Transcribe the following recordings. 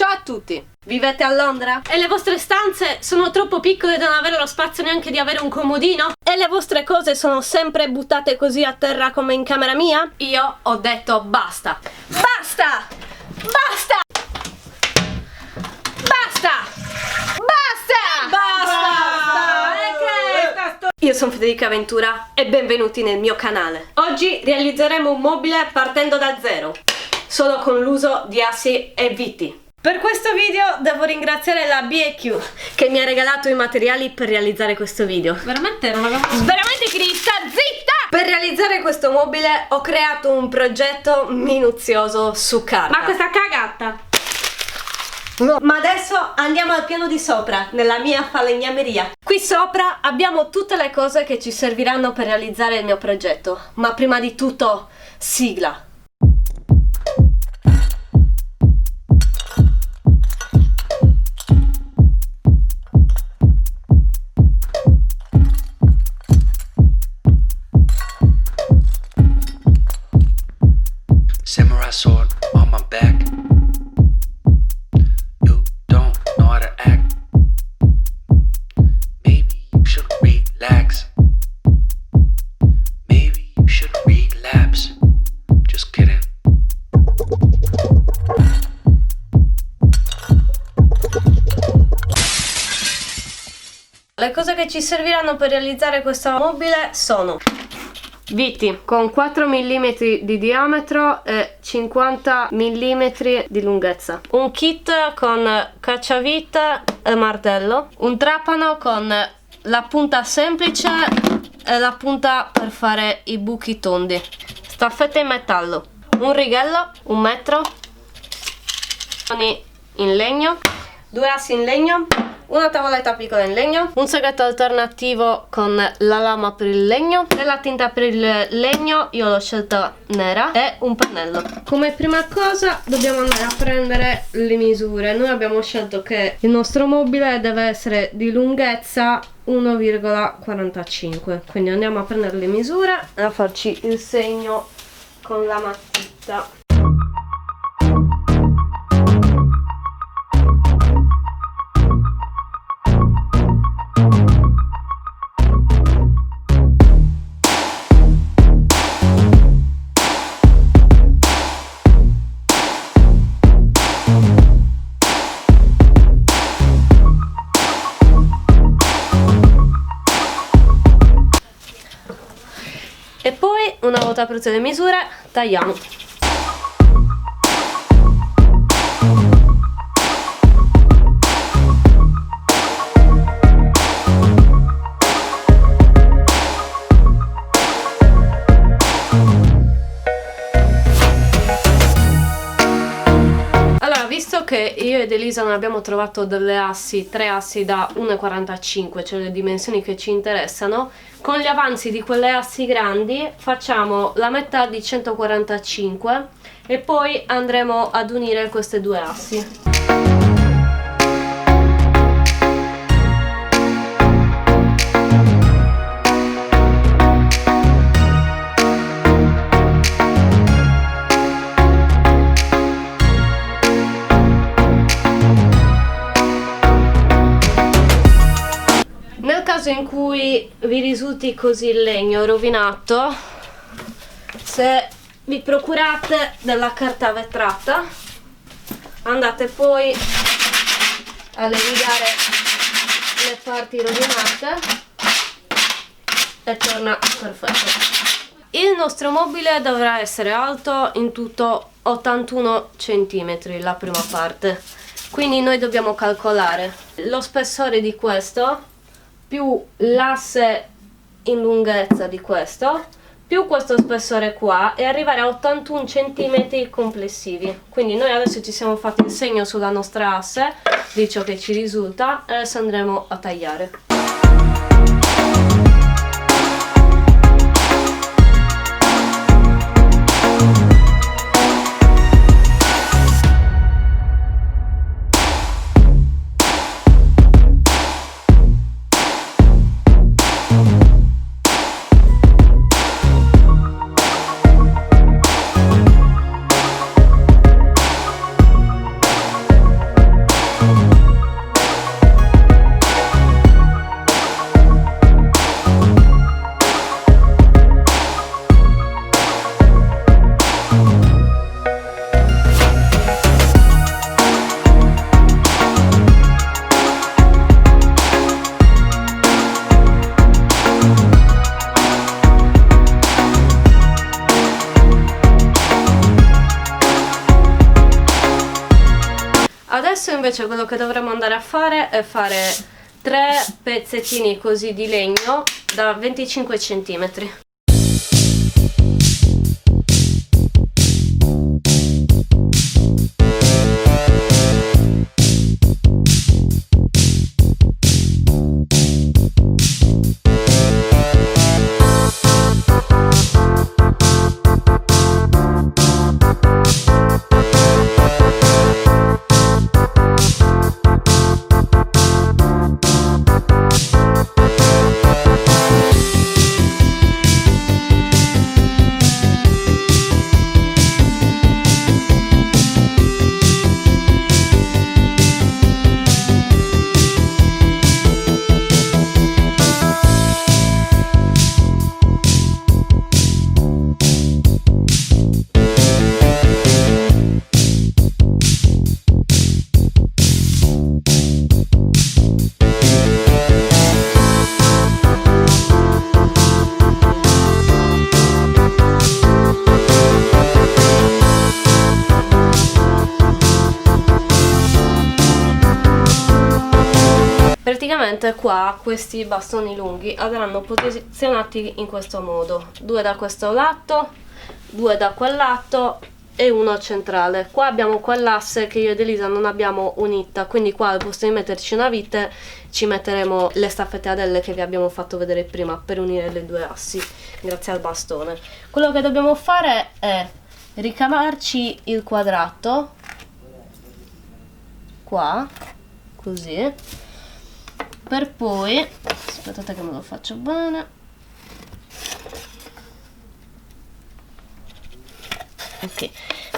Ciao a tutti! Vivete a Londra? E le vostre stanze sono troppo piccole da non avere lo spazio neanche di avere un comodino? E le vostre cose sono sempre buttate così a terra come in camera mia? Io ho detto basta! Basta! Basta! Basta! Basta! Basta! Io sono Federica Ventura e benvenuti nel mio canale. Oggi realizzeremo un mobile partendo da zero, solo con l'uso di assi e viti. Per questo video devo ringraziare la B&Q che mi ha regalato i materiali per realizzare questo video. Veramente non avevo... Veramente Crista, zitta! Per realizzare questo mobile ho creato un progetto minuzioso su carta. Ma questa cagata! No. Ma adesso andiamo al piano di sopra, nella mia falegnameria. Qui sopra abbiamo tutte le cose che ci serviranno per realizzare il mio progetto. Ma prima di tutto, sigla. Samurai sword on my back. You don't know how to act. Maybe you should relax. Maybe you should relapse. Just kidding. Le cose che ci serviranno per realizzare questo mobile sono viti con 4 mm di diametro e 50 mm di lunghezza, un kit con cacciavite e martello, un trapano con la punta semplice e la punta per fare i buchi tondi, staffette in metallo, un righello, un metro in legno, 2 assi in legno, una tavoletta piccola in legno, un seghetto alternativo con la lama per il legno e la tinta per il legno, io l'ho scelta nera, e un pennello. Come prima cosa dobbiamo andare a prendere le misure. Noi abbiamo scelto che il nostro mobile deve essere di lunghezza 1,45, quindi andiamo a prendere le misure e a farci il segno con la matita. E poi, una volta prese le misure, tagliamo. Allora, visto che io ed Elisa non abbiamo trovato delle assi, 3 assi da 1,45, cioè le dimensioni che ci interessano, con gli avanzi di quelle assi grandi facciamo la metà di 145 e poi andremo ad unire queste due assi. In cui vi risulti così il legno rovinato, se vi procurate della carta vetrata andate poi a levigare le parti rovinate e torna perfetto. Il nostro mobile dovrà essere alto in tutto 81 cm la prima parte, quindi noi dobbiamo calcolare lo spessore di questo più l'asse in lunghezza di questo, più questo spessore qua, e arrivare a 81 cm complessivi. Quindi noi adesso ci siamo fatti il segno sulla nostra asse di ciò che ci risulta e adesso andremo a tagliare. Adesso invece quello che dovremmo andare a fare è fare 3 pezzettini così di legno da 25 centimetri. Praticamente qua questi bastoni lunghi andranno posizionati in questo modo, 2 da questo lato, 2 da quel lato e uno centrale. Qua abbiamo quell'asse che io ed Elisa non abbiamo unita, quindi qua al posto di metterci una vite ci metteremo le staffetadelle che vi abbiamo fatto vedere prima per unire le due assi grazie al bastone. Quello che dobbiamo fare è ricavarci il quadrato qua, così, per poi, aspettate che me lo faccio bene, ok,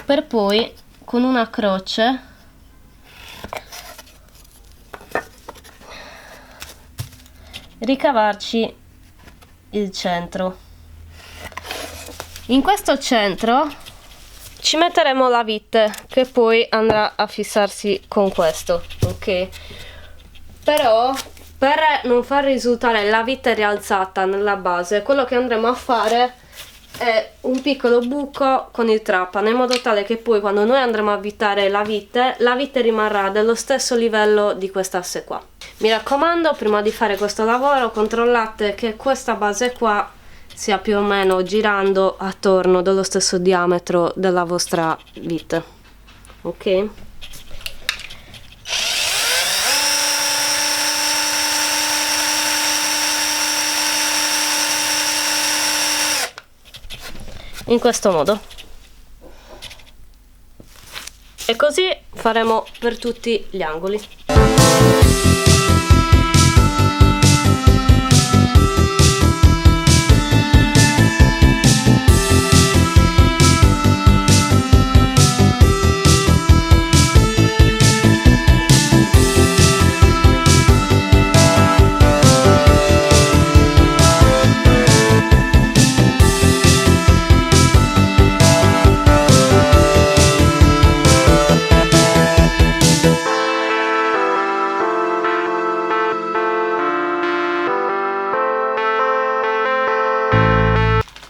per poi con una croce ricavarci il centro. In questo centro ci metteremo la vite che poi andrà a fissarsi con questo, ok? Però per non far risultare la vite rialzata nella base, quello che andremo a fare è un piccolo buco con il trapano, in modo tale che poi quando noi andremo a avvitare la vite rimarrà dello stesso livello di quest'asse qua. Mi raccomando, prima di fare questo lavoro controllate che questa base qua sia più o meno girando attorno dello stesso diametro della vostra vite, ok? In questo modo, e così faremo per tutti gli angoli.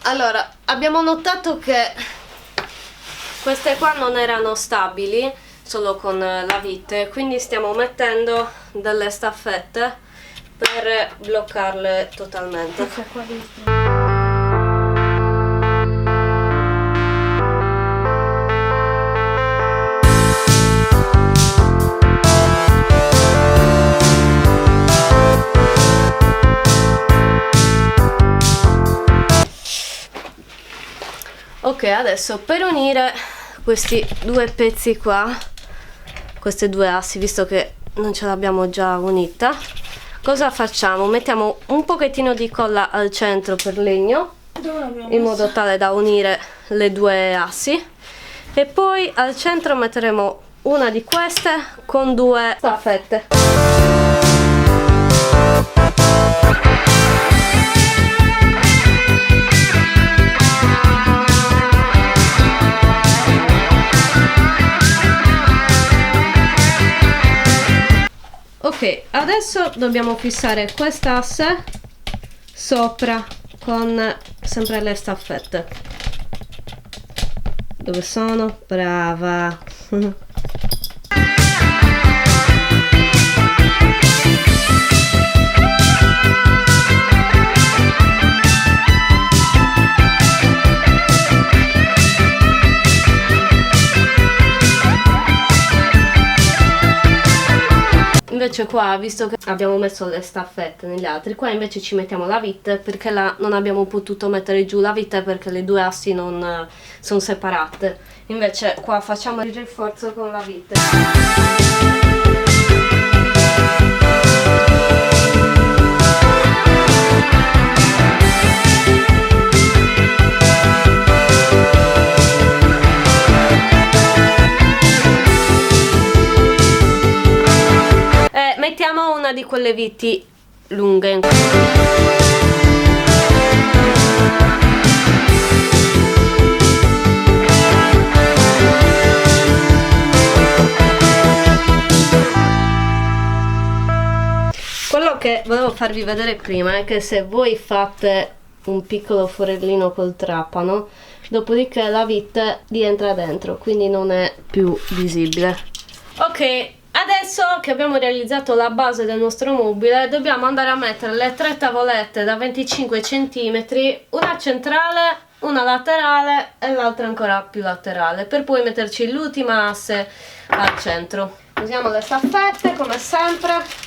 Allora, abbiamo notato che queste qua non erano stabili solo con la vite, quindi stiamo mettendo delle staffette per bloccarle totalmente. Ok, adesso per unire questi due pezzi qua, queste due assi, visto che non ce l'abbiamo già unita, cosa facciamo? Mettiamo un pochettino di colla al centro per legno, in modo tale da unire le due assi, e poi al centro metteremo una di queste con due staffette. Ok, adesso dobbiamo fissare quest'asse sopra con sempre le staffette. Dove sono? Brava! invece qua, visto che abbiamo messo le staffette negli altri, qua invece ci mettiamo la vite, perché là non abbiamo potuto mettere giù la vite perché le due assi non sono separate. Invece qua facciamo il rinforzo con la vite. Mettiamo una di quelle viti lunghe. Quello che volevo farvi vedere prima è che se voi fate un piccolo forellino col trapano, dopodiché la vite rientra dentro, quindi non è più visibile. Ok. Adesso che abbiamo realizzato la base del nostro mobile, dobbiamo andare a mettere le 3 tavolette da 25 cm, una centrale, una laterale e l'altra ancora più laterale, per poi metterci l'ultima asse al centro. Usiamo le staffette come sempre.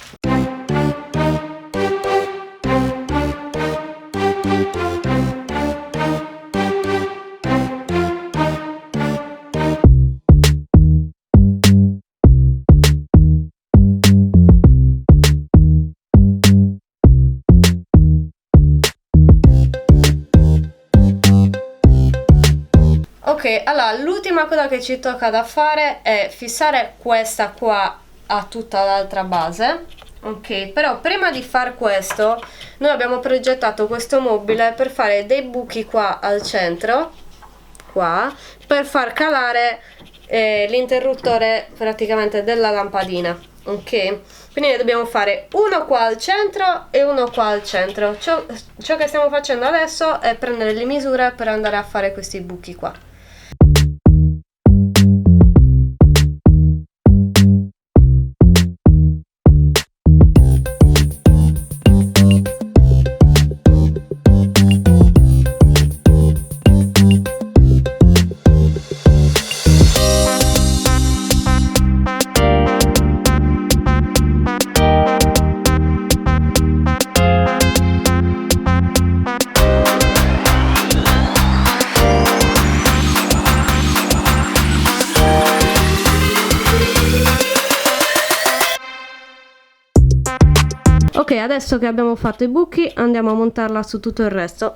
Ok, allora l'ultima cosa che ci tocca da fare è fissare questa qua a tutta l'altra base. Ok, però prima di far questo noi abbiamo progettato questo mobile per fare dei buchi qua al centro, qua, per far calare l'interruttore praticamente della lampadina. Ok, quindi ne dobbiamo fare uno qua al centro e uno qua al centro. Ciò che stiamo facendo adesso è prendere le misure per andare a fare questi buchi qua. Ok, adesso che abbiamo fatto i buchi andiamo a montarla su tutto il resto.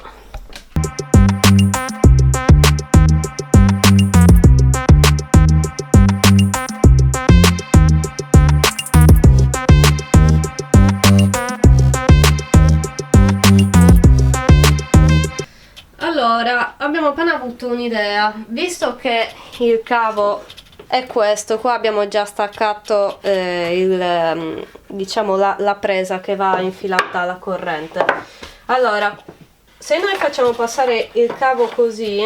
Allora, abbiamo appena avuto un'idea, visto che il cavo è questo, qua abbiamo già staccato diciamo la presa che va infilata alla corrente. Allora, se noi facciamo passare il cavo così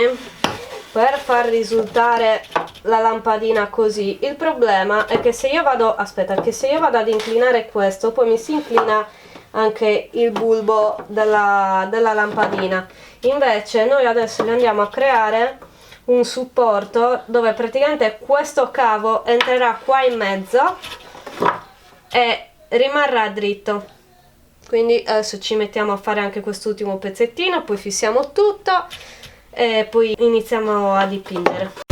per far risultare la lampadina così, il problema è che se io vado, aspetta, che se io vado ad inclinare questo, poi mi si inclina anche il bulbo della lampadina. Invece noi adesso gli andiamo a creare un supporto dove praticamente questo cavo entrerà qua in mezzo e rimarrà dritto. Quindi adesso ci mettiamo a fare anche quest'ultimo pezzettino, poi fissiamo tutto e poi iniziamo a dipingere.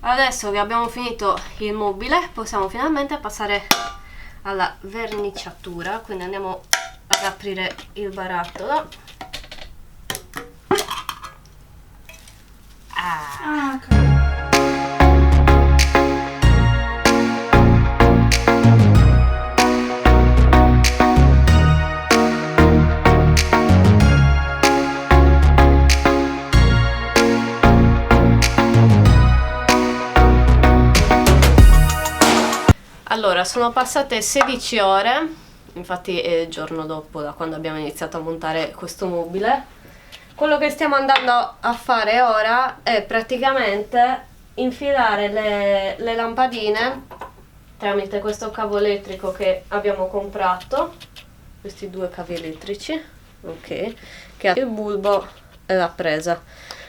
Adesso che abbiamo finito il mobile possiamo finalmente passare alla verniciatura, quindi andiamo ad aprire il barattolo. sono passate 16 ore, infatti è il giorno dopo da quando abbiamo iniziato a montare questo mobile. Quello che stiamo andando a fare ora è praticamente infilare le lampadine tramite questo cavo elettrico che abbiamo comprato, questi due cavi elettrici, ok, che ha il bulbo e la presa.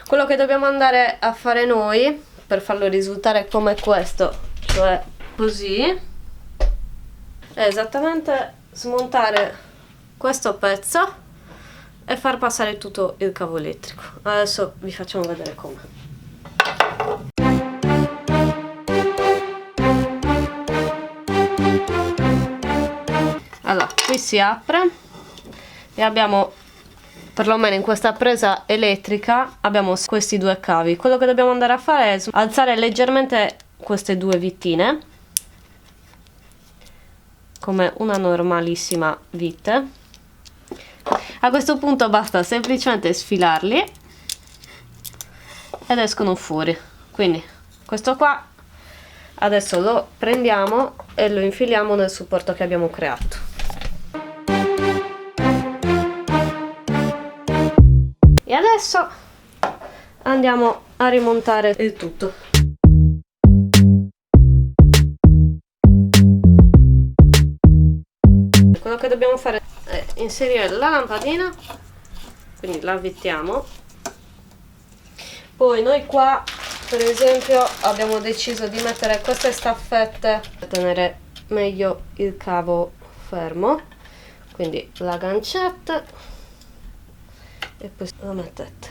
Quello che dobbiamo andare a fare noi per farlo risultare come questo, cioè così, è esattamente smontare questo pezzo e far passare tutto il cavo elettrico. Adesso vi facciamo vedere come. Allora, qui si apre e abbiamo, perlomeno in questa presa elettrica, abbiamo questi due cavi. Quello che dobbiamo andare a fare è alzare leggermente queste due vitine, come una normalissima vite. A questo punto basta semplicemente sfilarli ed escono fuori. Quindi questo qua adesso lo prendiamo e lo infiliamo nel supporto che abbiamo creato. E adesso andiamo a rimontare il tutto. Quello che dobbiamo fare è inserire la lampadina, quindi la avvitiamo. Poi noi qua per esempio abbiamo deciso di mettere queste staffette per tenere meglio il cavo fermo, quindi la gancetta e poi la mettete.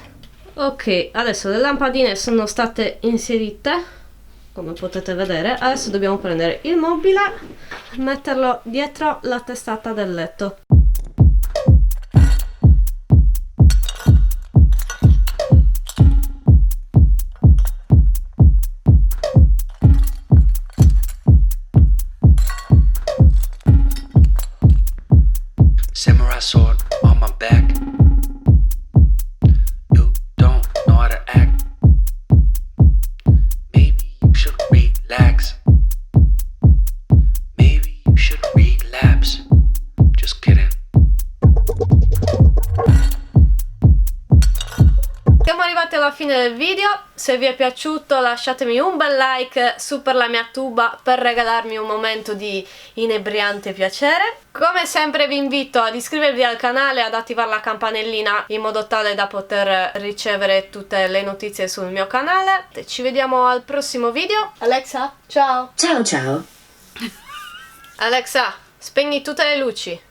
Ok, adesso le lampadine sono state inserite, come potete vedere. Adesso dobbiamo prendere il mobile e metterlo dietro la testata del letto. Samurai sword on my back. You don't know how to act. Maybe you should relax. Maybe you should relapse. Just kidding. Siamo arrivati alla fine del video. Se vi è piaciuto lasciatemi un bel like su per la mia tuba per regalarmi un momento di inebriante piacere. Come sempre vi invito ad iscrivervi al canale e ad attivare la campanellina in modo tale da poter ricevere tutte le notizie sul mio canale. Ci vediamo al prossimo video. Alexa, ciao! Ciao ciao. Alexa, spegni tutte le luci.